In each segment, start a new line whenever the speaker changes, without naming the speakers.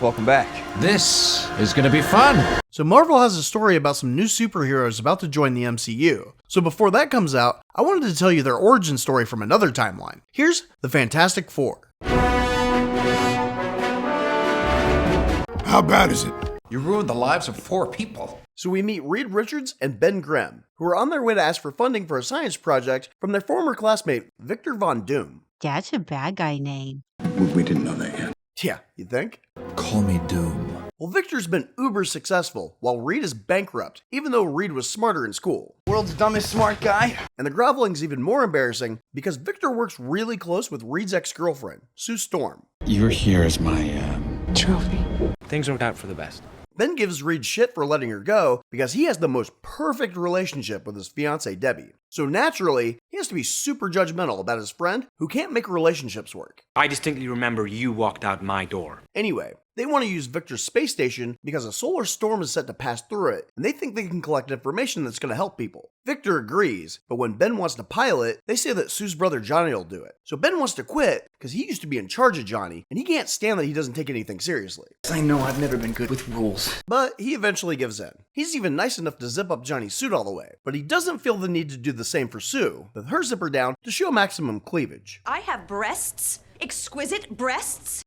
welcome back.
This is gonna be fun.
So Marvel has a story about some new superheroes about to join the MCU. So before that comes out, I wanted to tell you their origin story from another timeline. Here's the Fantastic Four.
How bad is it?
You ruined the lives of 4 people.
So we meet Reed Richards and Ben Grimm, who are on their way to ask for funding for a science project from their former classmate, Victor Von Doom.
That's a bad guy name.
We didn't know that yet.
Yeah, you think?
Call me Doom.
Well, Victor's been uber successful, while Reed is bankrupt, even though Reed was smarter in school.
World's dumbest smart guy.
And the groveling's even more embarrassing because Victor works really close with Reed's ex-girlfriend, Sue Storm.
You're here as my,
Trophy. Things worked out for the best.
Ben gives Reed shit for letting her go because he has the most perfect relationship with his fiancée Debbie. So naturally, he has to be super judgmental about his friend who can't make relationships work.
I distinctly remember you walked out my door.
Anyway, they want to use Victor's space station because a solar storm is set to pass through it, and they think they can collect information that's going to help people. Victor agrees, but when Ben wants to pilot, they say that Sue's brother Johnny will do it. So Ben wants to quit because he used to be in charge of Johnny, and he can't stand that he doesn't take anything seriously.
I know I've never been good with rules.
But he eventually gives in. He's even nice enough to zip up Johnny's suit all the way, but he doesn't feel the need to do the same for Sue, with her zipper down to show maximum cleavage.
I have breasts, exquisite breasts.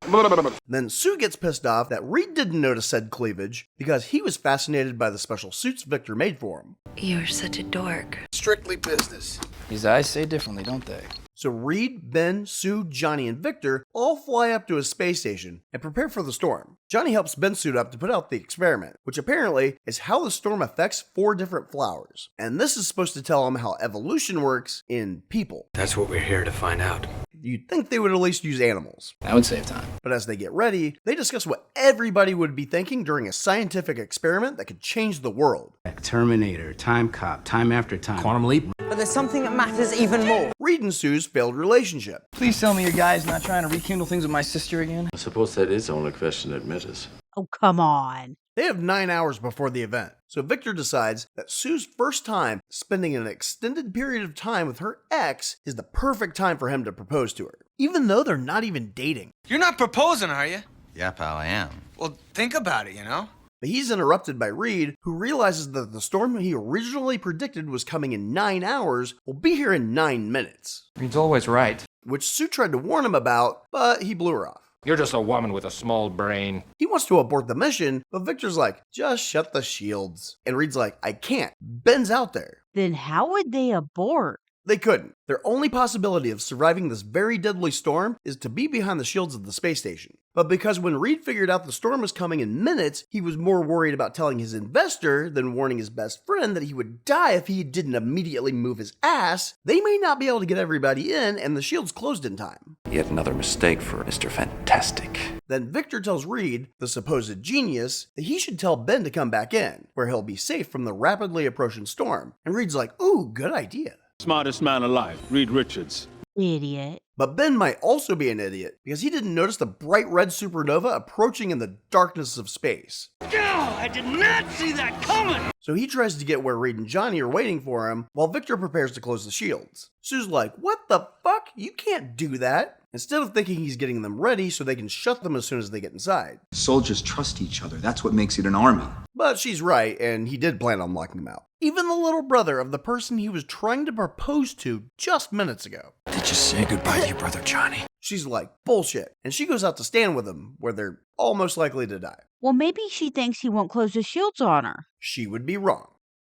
Then Sue gets pissed off that Reed didn't notice said cleavage because he was fascinated by the special suits Victor made for him.
You're such a dork.
Strictly business.
These eyes say differently, don't they?
So Reed, Ben, Sue, Johnny, and Victor all fly up to his space station and prepare for the storm. Johnny helps Ben suit up to put out the experiment, which apparently is how the storm affects 4 different flowers. And this is supposed to tell him how evolution works in people.
That's what we're here to find out.
You'd think they would at least use animals.
That would save time.
But as they get ready, they discuss what everybody would be thinking during a scientific experiment that could change the world.
Terminator, Time Cop, Time After Time.
Quantum leap.
But there's something that matters even more.
Reed and Sue's failed relationship.
Please tell me your guy's not trying to rekindle things with my sister again.
I suppose that is the only question that matters.
Oh, come on.
They have 9 hours before the event, so Victor decides that Sue's first time spending an extended period of time with her ex is the perfect time for him to propose to her, even though they're not even dating.
You're not proposing, are you?
Yeah, pal, I am.
Well, think about it,
But he's interrupted by Reed, who realizes that the storm he originally predicted was coming in 9 hours will be here in 9 minutes.
Reed's always right.
Which Sue tried to warn him about, but he blew her off.
You're just a woman with a small brain.
He wants to abort the mission, but Victor's like, just shut the shields. And Reed's like, I can't. Ben's out there.
Then how would they abort?
They couldn't. Their only possibility of surviving this very deadly storm is to be behind the shields of the space station. But because when Reed figured out the storm was coming in minutes, he was more worried about telling his investor than warning his best friend that he would die if he didn't immediately move his ass, they may not be able to get everybody in and the shields closed in time.
Yet another mistake for Mr. Fantastic.
Then Victor tells Reed, the supposed genius, that he should tell Ben to come back in, where he'll be safe from the rapidly approaching storm. And Reed's like, ooh, good idea.
Smartest man alive, Reed Richards.
Idiot.
But Ben might also be an idiot because he didn't notice the bright red supernova approaching in the darkness of space.
Oh, I did not see that coming!
So he tries to get where Reed and Johnny are waiting for him while Victor prepares to close the shields. Sue's like, what the fuck? You can't do that. Instead of thinking he's getting them ready so they can shut them as soon as they get inside.
Soldiers trust each other. That's what makes it an army.
But she's right, and he did plan on locking them out. Even the little brother of the person he was trying to propose to just minutes ago.
Did you say goodbye to your brother, Johnny?
She's like, bullshit. And she goes out to stand with him, where they're all most likely to die.
Well, maybe she thinks he won't close the shields on her.
She would be wrong.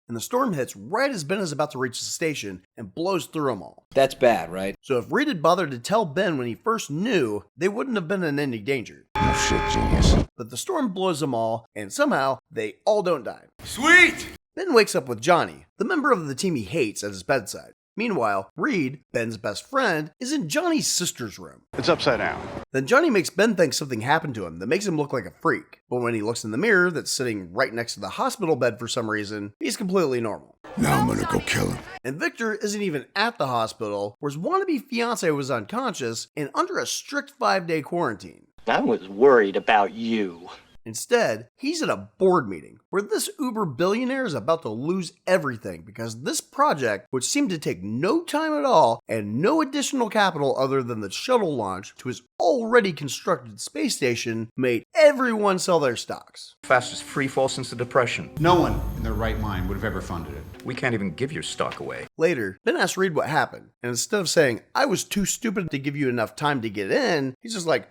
And the storm hits right as Ben is about to reach the station and blows through them all.
That's bad, right?
So if Reed had bothered to tell Ben when he first knew, they wouldn't have been in any danger.
No shit, genius.
But the storm blows them all, and somehow they all don't die.
Sweet!
Ben wakes up with Johnny, the member of the team he hates, at his bedside. Meanwhile, Reed, Ben's best friend, is in Johnny's sister's room.
It's upside down.
Then Johnny makes Ben think something happened to him that makes him look like a freak. But when he looks in the mirror that's sitting right next to the hospital bed for some reason, he's completely normal.
Now I'm gonna go kill him.
And Victor isn't even at the hospital, where his wannabe fiancé was unconscious and under a strict 5-day quarantine.
I was worried about you.
Instead, he's at a board meeting where this uber billionaire is about to lose everything because this project, which seemed to take no time at all and no additional capital other than the shuttle launch to his already constructed space station, made everyone sell their stocks.
Fastest free fall since the Depression.
No one in their right mind would have ever funded it.
We can't even give your stock away.
Later, Ben asks Reed what happened, and instead of saying, "I was too stupid to give you enough time to get in," he's just like,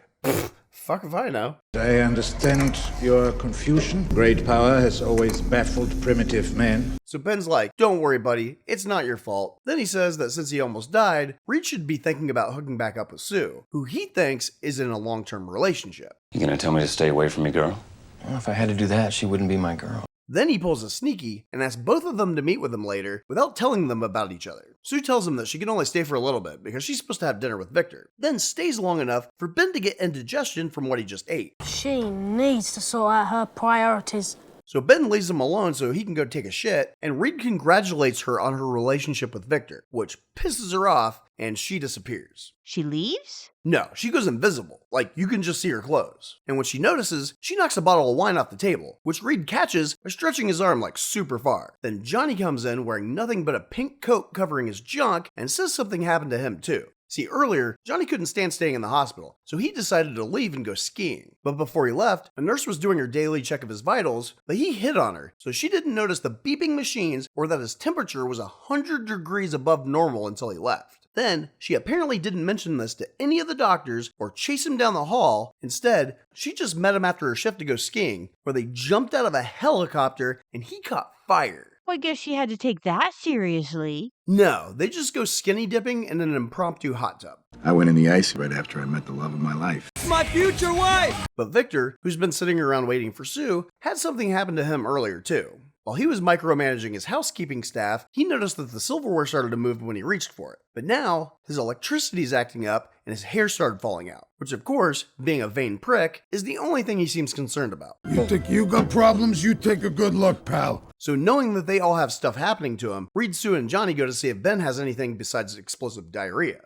fuck if I know.
I understand your confusion. Great power has always baffled primitive men.
So Ben's like, "Don't worry, buddy, it's not your fault." Then he says that since he almost died, Reed should be thinking about hooking back up with Sue, who he thinks is in a long-term relationship.
You gonna tell me to stay away from me, girl?
Well, if I had to do that, she wouldn't be my girl.
Then he pulls a sneaky and asks both of them to meet with him later without telling them about each other. Sue tells him that she can only stay for a little bit because she's supposed to have dinner with Victor, then stays long enough for Ben to get indigestion from what he just ate.
She needs to sort out her priorities.
So Ben leaves him alone so he can go take a shit, and Reed congratulates her on her relationship with Victor, which pisses her off, and she disappears.
She leaves?
No, she goes invisible, like you can just see her clothes. And when she notices, she knocks a bottle of wine off the table, which Reed catches by stretching his arm like super far. Then Johnny comes in wearing nothing but a pink coat covering his junk and says something happened to him too. See, earlier, Johnny couldn't stand staying in the hospital, so he decided to leave and go skiing. But before he left, a nurse was doing her daily check of his vitals, but he hit on her, so she didn't notice the beeping machines or that his temperature was 100 degrees above normal until he left. Then, she apparently didn't mention this to any of the doctors or chase him down the hall. Instead, she just met him after her shift to go skiing, where they jumped out of a helicopter and he caught fire.
Well, I guess she had to take that seriously.
No, they just go skinny dipping in an impromptu hot tub.
I went in the ice right after I met the love of my life.
My future wife!
But Victor, who's been sitting around waiting for Sue, had something happen to him earlier too. While he was micromanaging his housekeeping staff, he noticed that the silverware started to move when he reached for it. But now, his electricity's acting up and his hair started falling out. Which of course, being a vain prick, is the only thing he seems concerned about.
You think you got problems? You take a good look, pal.
So knowing that they all have stuff happening to him, Reed, Sue, and Johnny go to see if Ben has anything besides explosive diarrhea.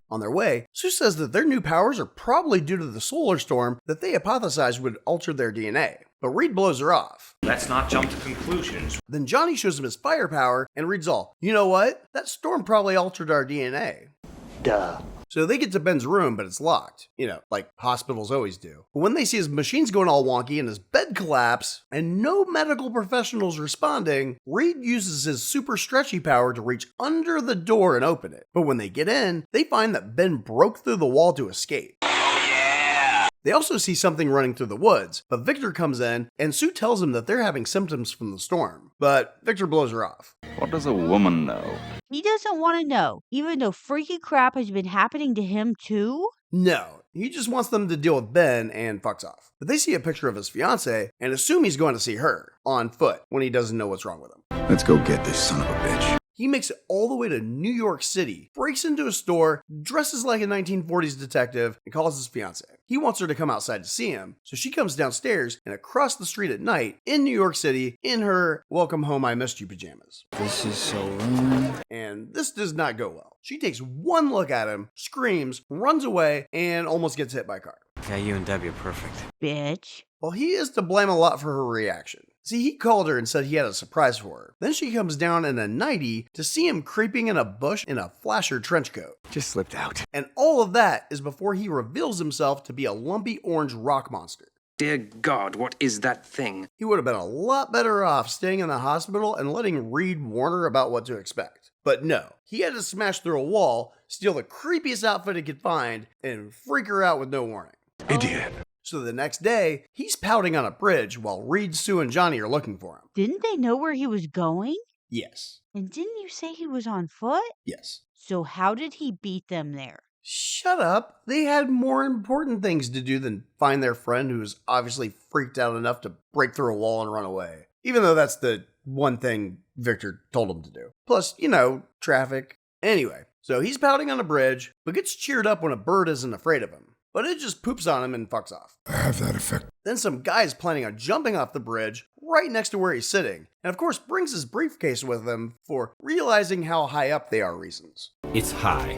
On their way, Sue says that their new powers are probably due to the solar storm that they hypothesized would alter their DNA. But Reed blows her off.
Let's not jump to conclusions.
Then Johnny shows him his firepower, and Reed's all, "You know what? That storm probably altered our DNA."
Duh.
So they get to Ben's room, but it's locked. You know, like hospitals always do. But when they see his machines going all wonky and his bed collapse, and no medical professionals responding, Reed uses his super stretchy power to reach under the door and open it. But when they get in, they find that Ben broke through the wall to escape. They also see something running through the woods, but Victor comes in, and Sue tells him that they're having symptoms from the storm. But Victor blows her off.
What does a woman know?
He doesn't want to know, even though freaky crap has been happening to him too?
No, he just wants them to deal with Ben and fucks off. But they see a picture of his fiancée and assume he's going to see her, on foot, when he doesn't know what's wrong with him.
Let's go get this son of a bitch.
He makes it all the way to New York City, breaks into a store, dresses like a 1940s detective, and calls his fiancée. He wants her to come outside to see him, so she comes downstairs and across the street at night in New York City in her "Welcome Home, I Missed You" pajamas.
This is so wrong.
And this does not go well. She takes one look at him, screams, runs away, and almost gets hit by a car.
Yeah, you and Debbie are perfect.
Bitch.
Well, he is to blame a lot for her reaction. See, he called her and said he had a surprise for her. Then she comes down in a nightie to see him creeping in a bush in a flasher trench coat.
Just slipped out.
And all of that is before he reveals himself to be a lumpy orange rock monster.
Dear God, what is that thing?
He would have been a lot better off staying in the hospital and letting Reed warn her about what to expect. But no, he had to smash through a wall, steal the creepiest outfit he could find, and freak her out with no warning.
Idiot.
So the next day, he's pouting on a bridge while Reed, Sue, and Johnny are looking for him.
Didn't they know where he was going?
Yes.
And didn't you say he was on foot?
Yes.
So how did he beat them there?
Shut up. They had more important things to do than find their friend who was obviously freaked out enough to break through a wall and run away. Even though that's the one thing Victor told him to do. Plus, you know, traffic. Anyway, so he's pouting on a bridge, but gets cheered up when a bird isn't afraid of him. But it just poops on him and fucks off.
I have that effect.
Then some guy is planning on jumping off the bridge right next to where he's sitting, and of course brings his briefcase with him for realizing how high up they are reasons.
It's high.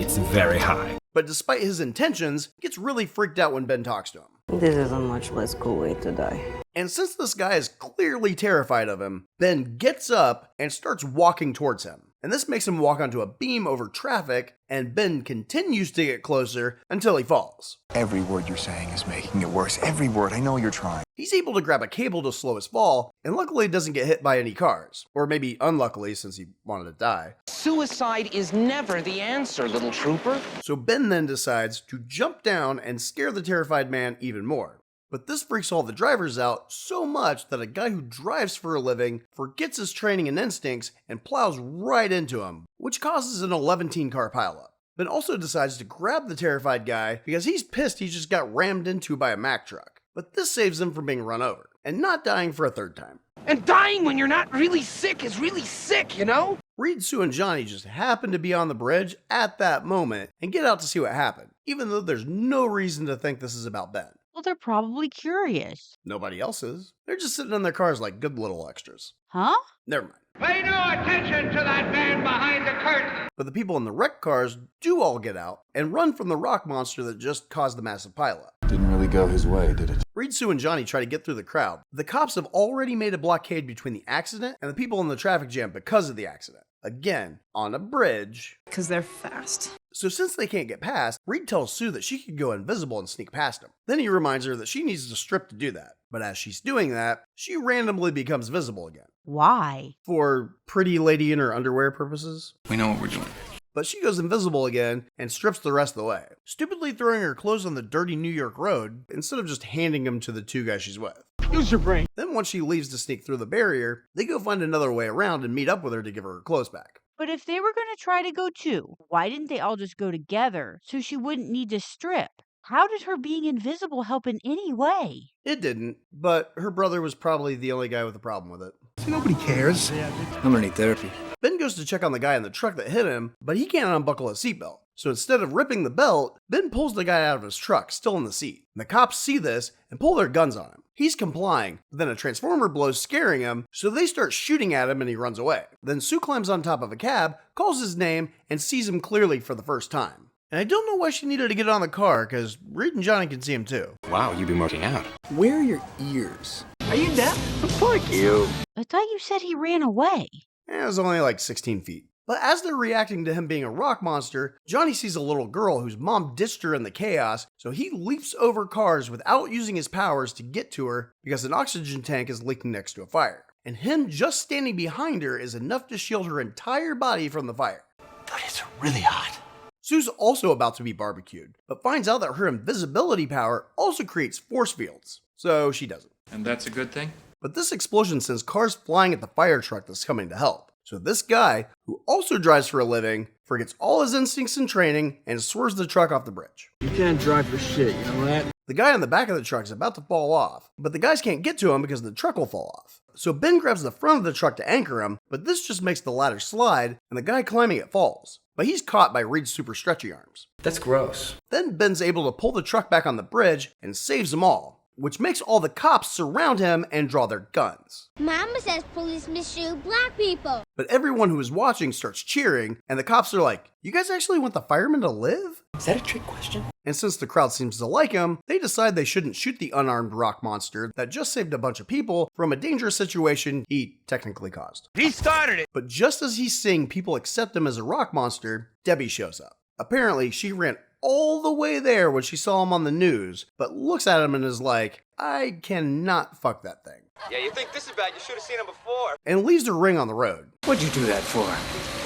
It's very high.
but despite his intentions, gets really freaked out when Ben talks to him.
This is a much less cool way to die.
And since this guy is clearly terrified of him, Ben gets up and starts walking towards him. And this makes him walk onto a beam over traffic, and Ben continues to get closer until he falls.
Every word you're saying is making it worse. Every word. I know you're trying.
He's able to grab a cable to slow his fall, and luckily doesn't get hit by any cars. Or maybe unluckily, since he wanted to die.
Suicide is never the answer, little trooper.
So Ben then decides to jump down and scare the terrified man even more. But this freaks all the drivers out so much that a guy who drives for a living forgets his training and instincts and plows right into him, which causes an 11-teen car pileup. Ben also decides to grab the terrified guy because he's pissed he just got rammed into by a Mack truck. But this saves him from being run over, and not dying for a third time.
And dying when you're not really sick is really sick, you know?
Reed, Sue, and Johnny just happen to be on the bridge at that moment and get out to see what happened, even though there's no reason to think this is about Ben.
Well, they're probably curious.
Nobody else is. They're just sitting in their cars like good little extras.
Huh?
Never mind.
Pay no attention to that man behind the curtain!
But the people in the wrecked cars do all get out and run from the rock monster that just caused the massive pileup.
Didn't really go his way, did it?
Reed, Sue, and Johnny try to get through the crowd. The cops have already made a blockade between the accident and the people in the traffic jam because of the accident. Again, on a bridge.
Because they're fast.
So since they can't get past, Reed tells Sue that she could go invisible and sneak past him. Then he reminds her that she needs to strip to do that. But as she's doing that, she randomly becomes visible again.
Why?
For pretty lady in her underwear purposes.
We know what we're doing.
But she goes invisible again and strips the rest of the way, stupidly throwing her clothes on the dirty New York road instead of just handing them to the two guys she's with.
Use your brain.
Then once she leaves to sneak through the barrier, they go find another way around and meet up with her to give her clothes back.
But if they were going to try to go too, why didn't they all just go together so she wouldn't need to strip? How did her being invisible help in any way?
It didn't, but her brother was probably the only guy with a problem with it.
Nobody cares.
I'm gonna need therapy.
Ben goes to check on the guy in the truck that hit him, but he can't unbuckle his seatbelt. So instead of ripping the belt, Ben pulls the guy out of his truck, still in the seat. And the cops see this and pull their guns on him. He's complying, but then a transformer blows, scaring him, so they start shooting at him and he runs away. Then Sue climbs on top of a cab, calls his name, and sees him clearly for the first time. And I don't know why she needed to get on the car, because Reed and Johnny can see him too.
Wow, you've been working out.
Where are your ears?
Are you deaf? Fuck you.
I thought you said he ran away.
It was only like 16 feet. But as they're reacting to him being a rock monster, Johnny sees a little girl whose mom ditched her in the chaos, so he leaps over cars without using his powers to get to her because an oxygen tank is leaking next to a fire. And him just standing behind her is enough to shield her entire body from the fire.
But it's really hot.
Sue's also about to be barbecued, but finds out that her invisibility power also creates force fields, so she doesn't.
And that's a good thing?
But this explosion sends cars flying at the fire truck that's coming to help. So this guy, who also drives for a living, forgets all his instincts and training and swerves the truck off the bridge.
You can't drive for shit, you know that?
The guy on the back of the truck is about to fall off, but the guys can't get to him because the truck will fall off. So Ben grabs the front of the truck to anchor him, but this just makes the ladder slide, and the guy climbing it falls. But he's caught by Reed's super stretchy arms.
That's gross.
Then Ben's able to pull the truck back on the bridge and saves them all, which makes all the cops surround him and draw their guns.
Mama says police misshoot black people.
But everyone who is watching starts cheering, and the cops are like, "You guys actually want the firemen to live?"
Is that a trick question?
And since the crowd seems to like him, they decide they shouldn't shoot the unarmed rock monster that just saved a bunch of people from a dangerous situation he technically caused.
He started it!
But just as he's seeing people accept him as a rock monster, Debbie shows up. Apparently, she ran all the way there when she saw him on the news, but looks at him and is like, "I cannot fuck that thing."
Yeah, you think this is bad? You should have seen him before.
And leaves her ring on the road.
What'd you do that for?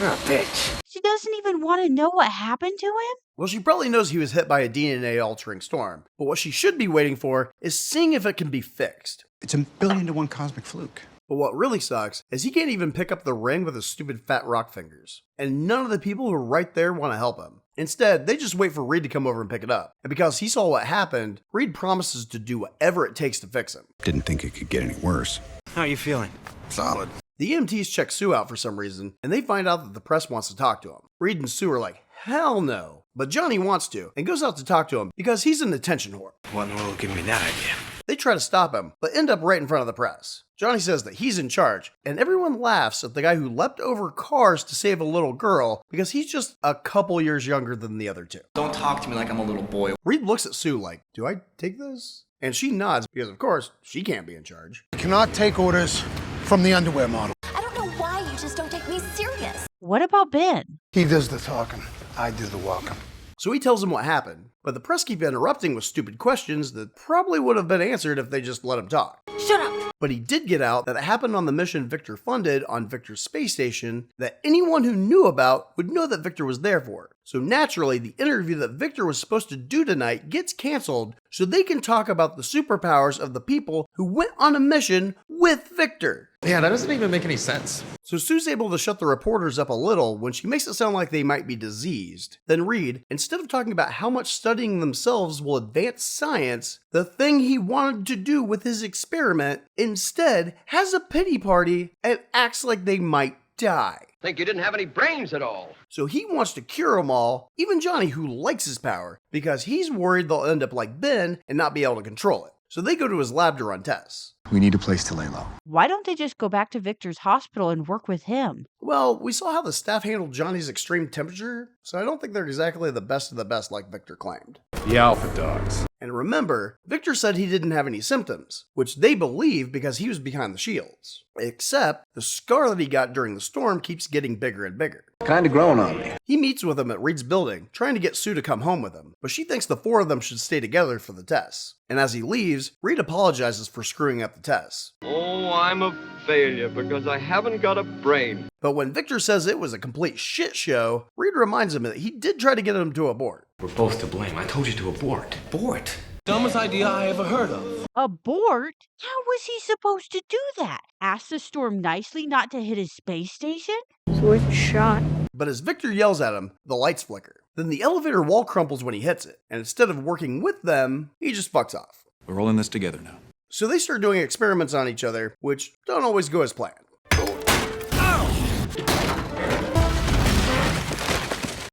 You're a bitch.
She doesn't even want to know what happened to him?
Well, she probably knows he was hit by a DNA-altering storm, but what she should be waiting for is seeing if it can be fixed.
It's a 1,000,000,000 cosmic fluke.
But what really sucks is he can't even pick up the ring with his stupid fat rock fingers. And none of the people who are right there want to help him. Instead, they just wait for Reed to come over and pick it up. And because he saw what happened, Reed promises to do whatever it takes to fix him.
Didn't think it could get any worse.
How are you feeling?
Solid.
The EMTs check Sue out for some reason, and they find out that the press wants to talk to him. Reed and Sue are like, hell no. But Johnny wants to, and goes out to talk to him because he's an attention whore.
What in the world gave me that idea?
They try to stop him, but end up right in front of the press. Johnny says that he's in charge, and everyone laughs at the guy who leapt over cars to save a little girl because he's just a couple years younger than the other two.
Don't talk to me like I'm a little boy.
Reed looks at Sue like, do I take this? And she nods because, of course, she can't be in charge.
You cannot take orders from the underwear model.
I don't know why you just don't take me serious.
What about Ben?
He does the talking. I do the walking.
So he tells him what happened, but the press keep interrupting with stupid questions that probably would have been answered if they just let him talk.
Shut up.
But he did get out that it happened on the mission Victor funded on Victor's space station that anyone who knew about would know that Victor was there for. So naturally, the interview that Victor was supposed to do tonight gets canceled so they can talk about the superpowers of the people who went on a mission with Victor.
Yeah, that doesn't even make any sense.
So Sue's able to shut the reporters up a little when she makes it sound like they might be diseased. Then Reed, instead of talking about how much studying themselves will advance science, the thing he wanted to do with his experiment, instead has a pity party and acts like they might die.
Think you didn't have any brains at all.
So he wants to cure them all, even Johnny who likes his power, because he's worried they'll end up like Ben and not be able to control it. So they go to his lab to run tests.
We need a place to lay low.
Why don't they just go back to Victor's hospital and work with him?
Well, we saw how the staff handled Johnny's extreme temperature, so I don't think they're exactly the best of the best like Victor claimed.
The alpha dogs.
And remember, Victor said he didn't have any symptoms, which they believe because he was behind the shields. Except, the scar that he got during the storm keeps getting bigger and bigger.
Kinda growing on me.
He meets with him at Reed's building, trying to get Sue to come home with him, but she thinks the four of them should stay together for the tests. And as he leaves, Reed apologizes for screwing up the tests.
Oh, I'm a failure because I haven't got a brain.
But when Victor says it was a complete shit show, Reed reminds him that he did try to get him to abort.
We're both to blame. I told you to abort. Abort?
Dumbest idea I ever heard of.
Abort? How was he supposed to do that? Ask the storm nicely not to hit his space station?
It's worth a shot.
But as Victor yells at him, the lights flicker. Then the elevator wall crumples when he hits it, and instead of working with them, he just fucks off.
We're all in this together now.
So they start doing experiments on each other, which don't always go as planned.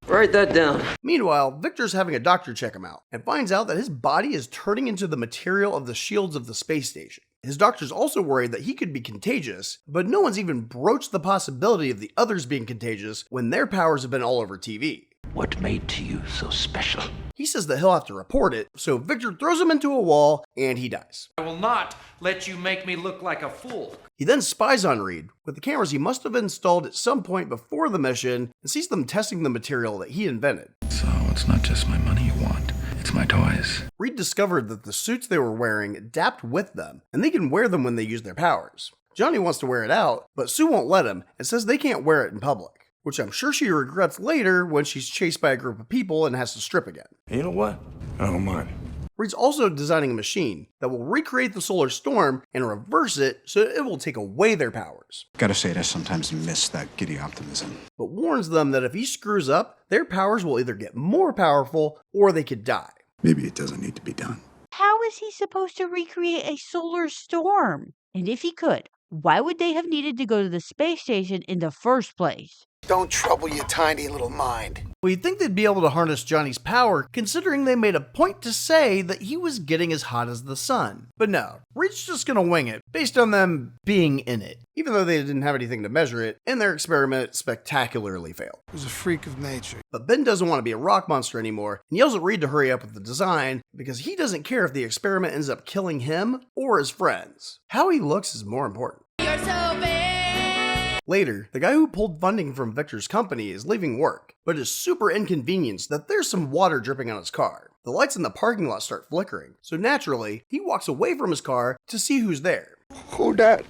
Write that down.
Meanwhile, Victor's having a doctor check him out, and finds out that his body is turning into the material of the shields of the space station. His doctor's also worried that he could be contagious, but no one's even broached the possibility of the others being contagious when their powers have been all over TV.
What made to you so special?
He says that he'll have to report it, so Victor throws him into a wall, and he dies.
I will not let you make me look like a fool.
He then spies on Reed with the cameras he must have installed at some point before the mission and sees them testing the material that he invented.
So it's not just my money you want, it's my toys.
Reed discovered that the suits they were wearing adapt with them, and they can wear them when they use their powers. Johnny wants to wear it out, but Sue won't let him and says they can't wear it in public, which I'm sure she regrets later when she's chased by a group of people and has to strip again.
You know what? I don't mind.
Reed's also designing a machine that will recreate the solar storm and reverse it so it will take away their powers.
Gotta say, I sometimes miss that giddy optimism.
But warns them that if he screws up, their powers will either get more powerful or they could die.
Maybe it doesn't need to be done.
How is he supposed to recreate a solar storm? And if he could, why would they have needed to go to the space station in the first place?
Don't trouble your tiny little mind.
Well, you'd think they'd be able to harness Johnny's power, considering they made a point to say that he was getting as hot as the sun. But no, Reed's just gonna wing it, based on them being in it, even though they didn't have anything to measure it, and their experiment spectacularly failed.
He was a freak of nature.
But Ben doesn't want to be a rock monster anymore, and yells at Reed to hurry up with the design, because he doesn't care if the experiment ends up killing him or his friends. How he looks is more important.
You're so big.
Later, the guy who pulled funding from Victor's company is leaving work, but is super inconvenienced that there's some water dripping on his car. The lights in the parking lot start flickering, so naturally, he walks away from his car to see who's there.
Who that?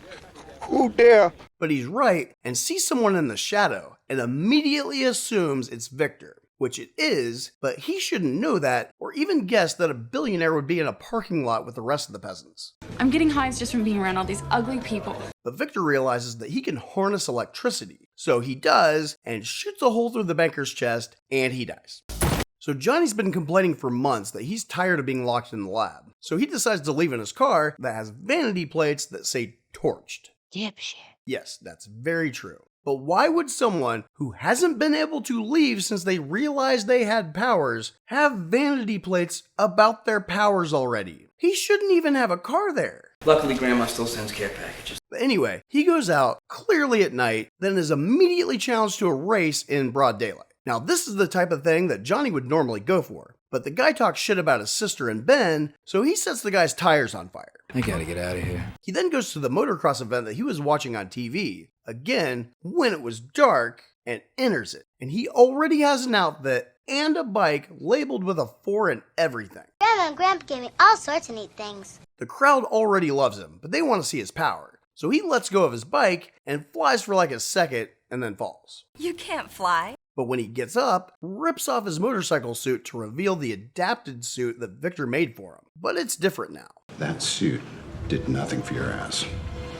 Who there?
But he's right and sees someone in the shadow and immediately assumes it's Victor, which it is, but he shouldn't know that or even guess that a billionaire would be in a parking lot with the rest of the peasants.
I'm getting hives just from being around all these ugly people.
But Victor realizes that he can harness electricity, so he does and shoots a hole through the banker's chest and he dies. So Johnny's been complaining for months that he's tired of being locked in the lab, so he decides to leave in his car that has vanity plates that say torched.
Dipshit.
Yes, that's very true. But why would someone who hasn't been able to leave since they realized they had powers have vanity plates about their powers already? He shouldn't even have a car there.
Luckily, Grandma still sends care packages.
But anyway, he goes out clearly at night, then is immediately challenged to a race in broad daylight. Now, this is the type of thing that Johnny would normally go for, but the guy talks shit about his sister and Ben, so he sets the guy's tires on fire.
I gotta get out of here.
He then goes to the motocross event that he was watching on TV, again, when it was dark, and enters it. And he already has an outfit and a bike labeled with a 4 and everything.
Grandma and Grandpa gave me all sorts of neat things.
The crowd already loves him, but they want to see his power. So he lets go of his bike and flies for like a second and then falls.
You can't fly.
But when he gets up, rips off his motorcycle suit to reveal the adapted suit that Victor made for him. But it's different now.
That suit did nothing for your ass.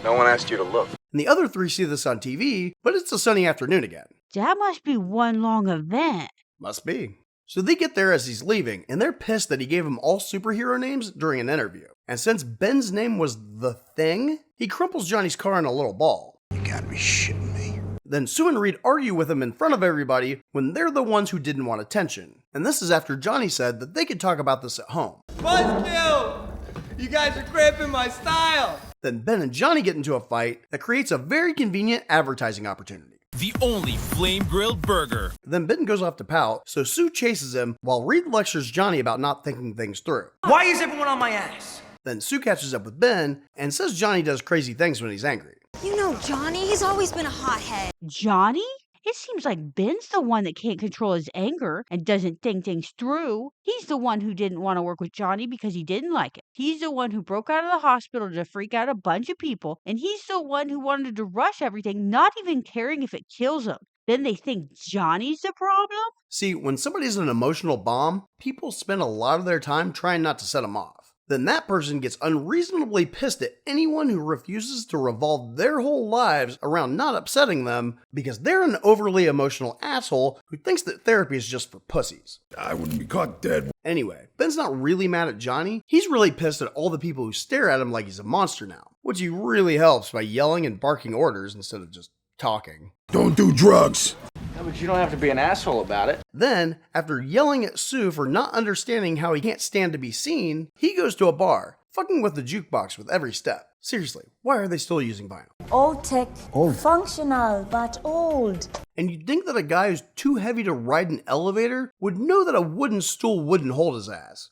No one asked you to look.
And the other three see this on TV, but it's a sunny afternoon again.
That must be one long event.
Must be. So they get there as he's leaving, and they're pissed that he gave them all superhero names during an interview. And since Ben's name was The Thing, he crumples Johnny's car in a little ball.
You gotta be shitting me.
Then Sue and Reed argue with him in front of everybody when they're the ones who didn't want attention. And this is after Johnny said that they could talk about this at home.
Buzzkill! You guys are cramping my style!
Then Ben and Johnny get into a fight that creates a very convenient advertising opportunity.
The only flame-grilled burger.
Then Ben goes off to pout, so Sue chases him while Reed lectures Johnny about not thinking things through.
Why is everyone on my ass?
Then Sue catches up with Ben and says Johnny does crazy things when he's angry.
You know Johnny, he's always been a hothead.
Johnny? It seems like Ben's the one that can't control his anger and doesn't think things through. He's the one who didn't want to work with Johnny because he didn't like it. He's the one who broke out of the hospital to freak out a bunch of people, and he's the one who wanted to rush everything, not even caring if it kills him. Then they think Johnny's the problem?
See, when somebody's an emotional bomb, people spend a lot of their time trying not to set them off. Then that person gets unreasonably pissed at anyone who refuses to revolve their whole lives around not upsetting them because they're an overly emotional asshole who thinks that therapy is just for pussies.
I wouldn't be caught dead.
Anyway, Ben's not really mad at Johnny. He's really pissed at all the people who stare at him like he's a monster now, which he really helps by yelling and barking orders instead of just talking.
Don't do drugs.
No, but you don't have to be an asshole about it.
Then, after yelling at Sue for not understanding how he can't stand to be seen, he goes to a bar, fucking with the jukebox with every step. Seriously, why are they still using vinyl?
Old tech, functional, but old.
And you'd think that a guy who's too heavy to ride an elevator would know that a wooden stool wouldn't hold his ass.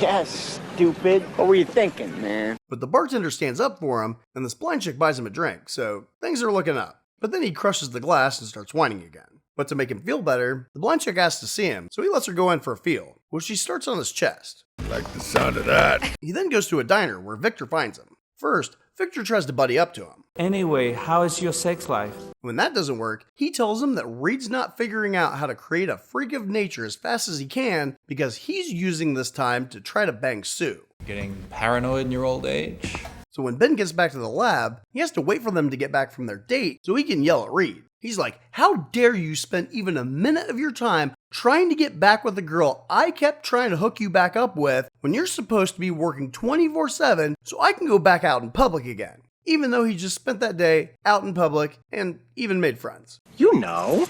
Yes, stupid. What were you thinking, man?
But the bartender stands up for him, and this blind chick buys him a drink, so things are looking up. But then he crushes the glass and starts whining again. But to make him feel better, the blind chick asks to see him, so he lets her go in for a feel, which she starts on his chest.
Like the sound of that.
He then goes to a diner where Victor finds him. First, Victor tries to buddy up to him.
Anyway, how is your sex life?
When that doesn't work, he tells him that Reed's not figuring out how to create a freak of nature as fast as he can because he's using this time to try to bang Sue.
Getting paranoid in your old age?
So when Ben gets back to the lab, he has to wait for them to get back from their date so he can yell at Reed. He's like, how dare you spend even a minute of your time trying to get back with the girl I kept trying to hook you back up with when you're supposed to be working 24/7 so I can go back out in public again. Even though he just spent that day out in public and even made friends.
You know.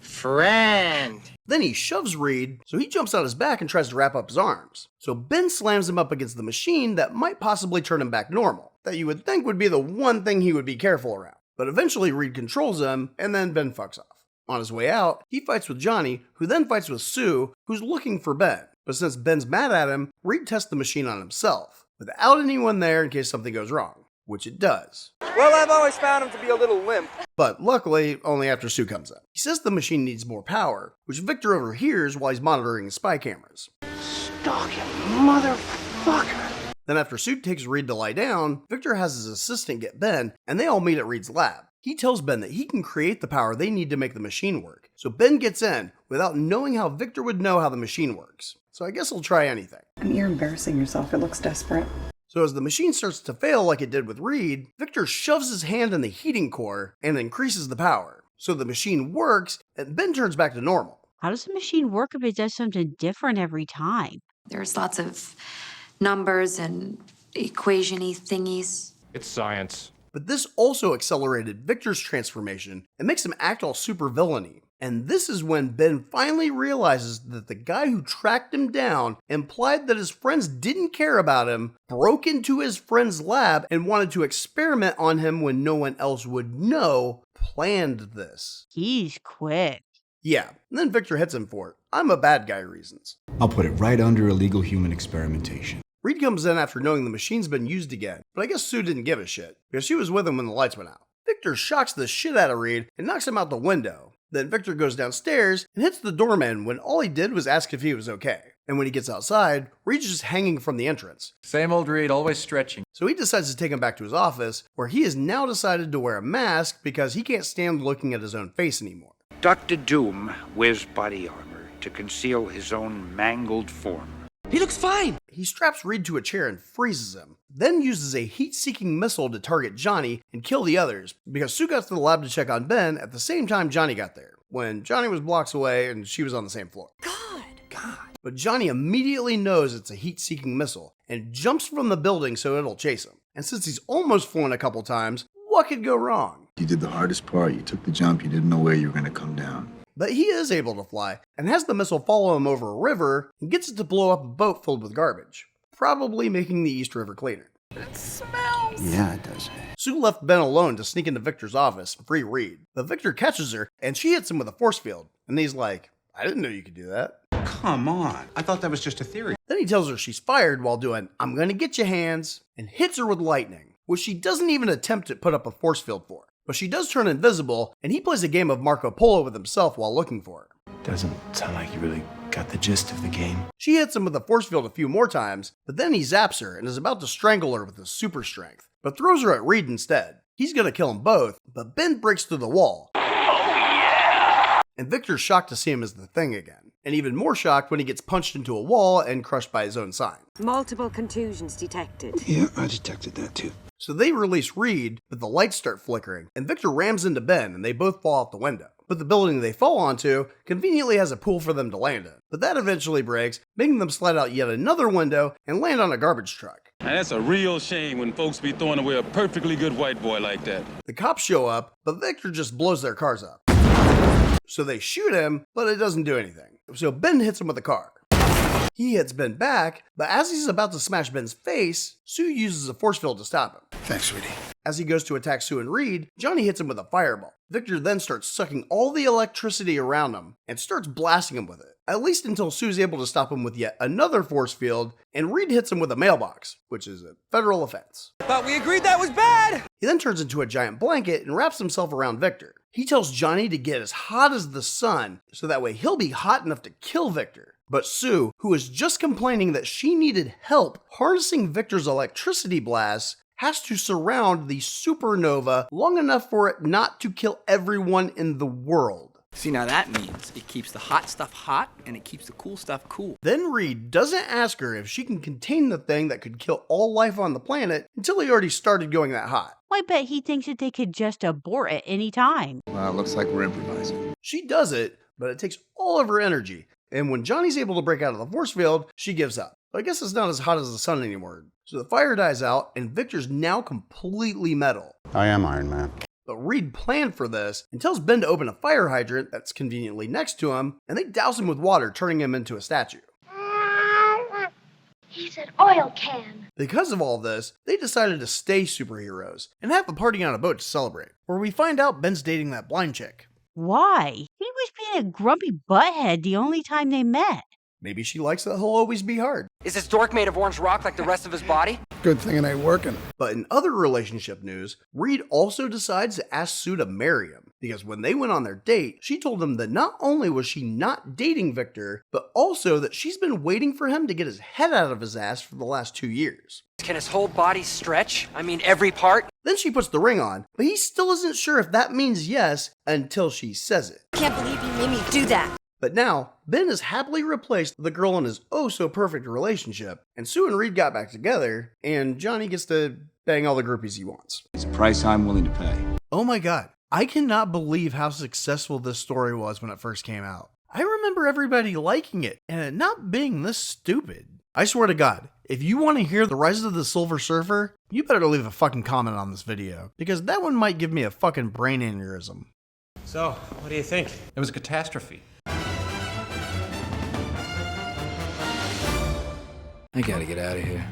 Friend.
Then he shoves Reed, so he jumps on his back and tries to wrap up his arms. So Ben slams him up against the machine that might possibly turn him back normal, that you would think would be the one thing he would be careful around. But eventually Reed controls him, and then Ben fucks off. On his way out, he fights with Johnny, who then fights with Sue, who's looking for Ben. But since Ben's mad at him, Reed tests the machine on himself, without anyone there in case something goes wrong, which it does.
Well, I've always found him to be a little limp.
But luckily, only after Sue comes up. He says the machine needs more power, which Victor overhears while he's monitoring his spy cameras.
Stalking motherfucker.
Then after Sue takes Reed to lie down, Victor has his assistant get Ben, and they all meet at Reed's lab. He tells Ben that he can create the power they need to make the machine work. So Ben gets in, without knowing how Victor would know how the machine works. So I guess he'll try anything.
I mean, you're embarrassing yourself. It looks desperate.
So as the machine starts to fail like it did with Reed, Victor shoves his hand in the heating core and increases the power. So the machine works, and Ben turns back to normal.
How does the machine work if it does something different every time?
There's lots of numbers and equation-y thingies.
It's science.
But this also accelerated Victor's transformation and makes him act all super villainy. And this is when Ben finally realizes that the guy who tracked him down implied that his friends didn't care about him, broke into his friend's lab, and wanted to experiment on him when no one else would know, planned this.
He's quick.
Yeah, and then Victor hits him for it. I'm a bad guy reasons.
I'll put it right under illegal human experimentation.
Reed comes in after knowing the machine's been used again, but I guess Sue didn't give a shit, because she was with him when the lights went out. Victor shocks the shit out of Reed and knocks him out the window. Then Victor goes downstairs and hits the doorman when all he did was ask if he was okay. And when he gets outside, Reed's just hanging from the entrance.
Same old Reed, always stretching.
So he decides to take him back to his office, where he has now decided to wear a mask because he can't stand looking at his own face anymore.
Dr. Doom wears body armor to conceal his own mangled form.
He looks fine.
He straps Reed to a chair and freezes him, then uses a heat-seeking missile to target Johnny and kill the others, because Sue got to the lab to check on Ben at the same time Johnny got there, when Johnny was blocks away and she was on the same floor. God. But Johnny immediately knows it's a heat-seeking missile and jumps from the building so it'll chase him. And since he's almost flown a couple times, what could go wrong?
You did the hardest part. You took the jump. You didn't know where you were going to come down.
But he is able to fly, and has the missile follow him over a river, and gets it to blow up a boat filled with garbage, probably making the East River cleaner.
It smells.
Yeah, it does.
Sue left Ben alone to sneak into Victor's office and free Reed, but Victor catches her, and she hits him with a force field, and he's like, I didn't know you could do that.
Come on. I thought that was just a theory.
Then he tells her she's fired while doing, I'm gonna get you hands, and hits her with lightning, which she doesn't even attempt to put up a force field for. But she does turn invisible, and he plays a game of Marco Polo with himself while looking for her.
Doesn't sound like you really got the gist of the game.
She hits him with a force field a few more times, but then he zaps her and is about to strangle her with his super strength, but throws her at Reed instead. He's gonna kill them both, but Ben breaks through the wall. Oh yeah! And Victor's shocked to see him as the Thing again, and even more shocked when he gets punched into a wall and crushed by his own sign.
Multiple contusions detected.
Yeah, I detected that too.
So they release Reed, but the lights start flickering, and Victor rams into Ben and they both fall out the window. But the building they fall onto conveniently has a pool for them to land in. But that eventually breaks, making them slide out yet another window and land on a garbage truck.
And that's a real shame when folks be throwing away a perfectly good white boy like that.
The cops show up, but Victor just blows their cars up. So they shoot him, but it doesn't do anything. So Ben hits him with a car. He hits Ben back, but as he's about to smash Ben's face, Sue uses a force field to stop him.
Thanks, sweetie.
As he goes to attack Sue and Reed, Johnny hits him with a fireball. Victor then starts sucking all the electricity around him and starts blasting him with it, at least until Sue's able to stop him with yet another force field, and Reed hits him with a mailbox, which is a federal offense.
Thought we agreed that was bad.
He then turns into a giant blanket and wraps himself around Victor. He tells Johnny to get as hot as the sun, so that way he'll be hot enough to kill Victor. But Sue, who was just complaining that she needed help harnessing Victor's electricity blasts, has to surround the supernova long enough for it not to kill everyone in the world.
See, now that means it keeps the hot stuff hot and it keeps the cool stuff cool.
Then Reed doesn't ask her if she can contain the thing that could kill all life on the planet until he already started going that hot.
I bet he thinks that they could just abort at any time.
Well, it looks like we're improvising.
She does it, but it takes all of her energy. And when Johnny's able to break out of the force field, she gives up. But I guess it's not as hot as the sun anymore. So the fire dies out, and Victor's now completely metal.
I am Iron Man.
But Reed planned for this and tells Ben to open a fire hydrant that's conveniently next to him, and they douse him with water, turning him into a statue.
He's an oil can.
Because of all this, they decided to stay superheroes and have a party on a boat to celebrate, where we find out Ben's dating that blind chick.
Why? He was being a grumpy butthead the only time they met.
Maybe she likes that he'll always be hard.
Is this dork made of orange rock like the rest of his body?
Good thing it ain't working.
But in other relationship news, Reed also decides to ask Sue to marry him, because when they went on their date, she told him that not only was she not dating Victor, but also that she's been waiting for him to get his head out of his ass for the last 2 years.
Can his whole body stretch? I mean, every part?
Then she puts the ring on, but he still isn't sure if that means yes until she says it.
Can't believe you made me do that.
But now, Ben has happily replaced the girl in his oh-so-perfect relationship, and Sue and Reed got back together, and Johnny gets to bang all the groupies he wants.
It's a price I'm willing to pay.
Oh my god, I cannot believe how successful this story was when it first came out. I remember everybody liking it, and it not being this stupid. I swear to God, if you want to hear the Rise of the Silver Surfer, you better leave a fucking comment on this video, because that one might give me a fucking brain aneurysm.
So, what do you think?
It was a catastrophe.
I gotta get out of here.